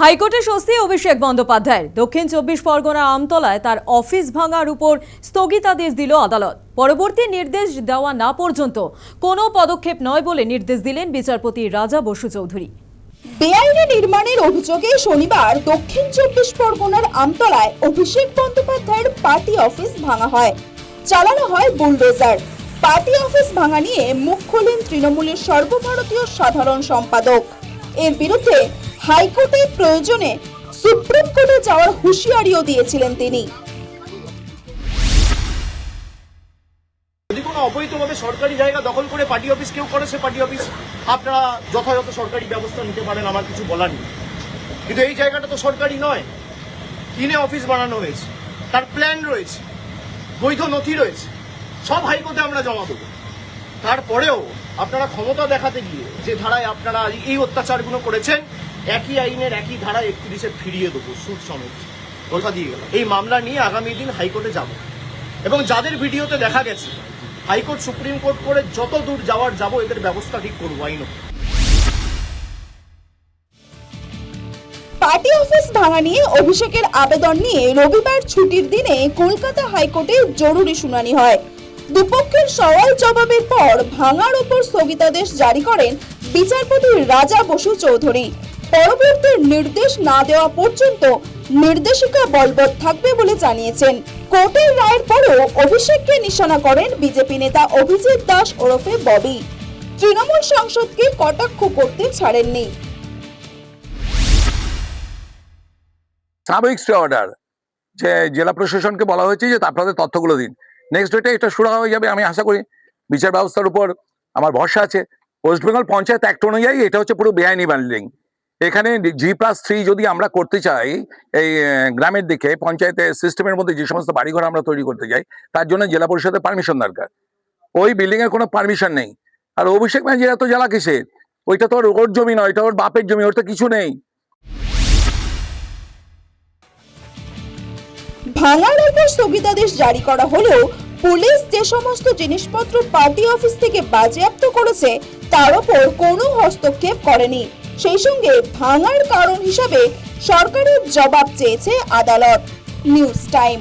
হাইকোর্টে স্বস্তি অভিষেক বন্দ্যোপাধ্যায়ের। দক্ষিণ 24 পরগনা আমতলায় তার অফিস ভাঙার উপর স্থগিতাদেশ দিল আদালত। পরবর্তী নির্দেশ দেওয়া না পর্যন্ত কোনো পদক্ষেপ নয় বলে নির্দেশ দিলেন বিচারপতি রাজা বসু চৌধুরী। বেআইনি নির্মাণের অভিযোগে শনিবার দক্ষিণ 24 পরগনার আমতলায় অভিষেক বন্দ্যোপাধ্যায়ের পার্টি অফিস ভাঙা হয়, চালানো হয় বুলডোজার। পার্টি অফিস ভাঙা নিয়ে মুখ খোলেন তৃণমূলের সর্বভারতীয় সাধারণ সম্পাদক। এর বিরুদ্ধে হাইকোর্টের প্রয়োজনে সুপ্রিম কোর্টে যাওয়ার হুঁশিয়ারিও দিয়েছিলেন তিনি। যদি কোনো অবৈধভাবে সরকারি জায়গা দখল করে পার্টি অফিস কেউ করে, সে পার্টি অফিস আপনারা যথাযথ সরকারি ব্যবস্থা নিতে পারেন, আমার কিছু বলার নেই। কিন্তু এই জায়গাটা তো সরকারি নয়, কিনে অফিস বানানো হয়েছে, তার প্ল্যান রয়েছে, বৈধ নথি রয়েছে, সব হাইকোর্টে আমরা জমা দেবো। তারপরেও আপনারা ক্ষমতা দেখাতে গিয়ে যে ধারায় আপনারা এই অত্যাচারগুলো করেছেন, একই আইনের একই ধারায় 31-এ ফিরিয়ে দেবো সুদ সমেত, কথা দিয়ে গেল। এই মামলা নিয়ে আগামী দিন হাইকোর্টে যাব এবং যাদের ভিডিওতে দেখা গেছে হাইকোর্ট সুপ্রিম কোর্ট করে যত দূর যাওয়ার যাবো, এদের ব্যবস্থা ঠিক করবো আইন। পার্টি অফিস ভাঙা নিয়ে অভিষেকের আবেদন নিয়ে রবিবার ছুটির দিনে কলকাতা হাইকোর্টে জরুরি শুনানি হয়। দুপক্ষের সওয়াল জবাবের পর ভাঙার উপর স্থগিতাদেশ জারি করেন বিচারপতি রাজা বসু চৌধুরী। পরবর্তী নির্দেশ না দেওয়া পর্যন্ত নির্দেশিকা বলবৎ থাকবে বলে জানিয়েছেন। কোর্টের রায়ের পরেও অভিষেককে নিশানা করেন বিজেপি নেতা অভিজিৎ দাস ওরফে ববি। তৃণমূল সাংসদকে কটাক্ষ করতে ছাড়েননি। সাময়িক স্টে অর্ডার যে জেলা প্রশাসনকে বলা হয়েছে যে আপনাদের তথ্যগুলো দিন, নেক্সট ডেটে এটা শুরু হয়ে যাবে। আমি আশা করি বিচার ব্যবস্থার উপর আমার ভরসা আছে। ওয়েস্ট বেঙ্গল পঞ্চায়েত অ্যাক্ট অনুযায়ী এটা হচ্ছে পুরো বেআইনি বিল্ডিং। এখানে G+3 যদি আমরা করতে চাই এই গ্রামের দিকে পঞ্চায়েতের সিস্টেমের মধ্যে যে সমস্ত বাড়িঘর আমরা তৈরি করতে যাই, তার জন্য জেলা পরিষদের পারমিশন দরকার। ওই বিল্ডিং এর কোনো পারমিশন নেই। আর অভিষেক ব্যানার্জির এত জ্বালা কিসের? ওইটা তো ওর জমি নয়, ওইটা ওর বাপের জমি, ওর তো কিছু নেই। ভাঙার উপর স্থগিতাদেশ জারি করা হলেও পুলিশ যে সমস্ত জিনিসপত্র পার্টি অফিস থেকে বাজেয়াপ্ত করেছে তার উপর কোনো হস্তক্ষেপ করেনি। সেই সঙ্গে ভাঙার কারণ হিসাবে সরকারের জবাব চেয়েছে আদালত। News time.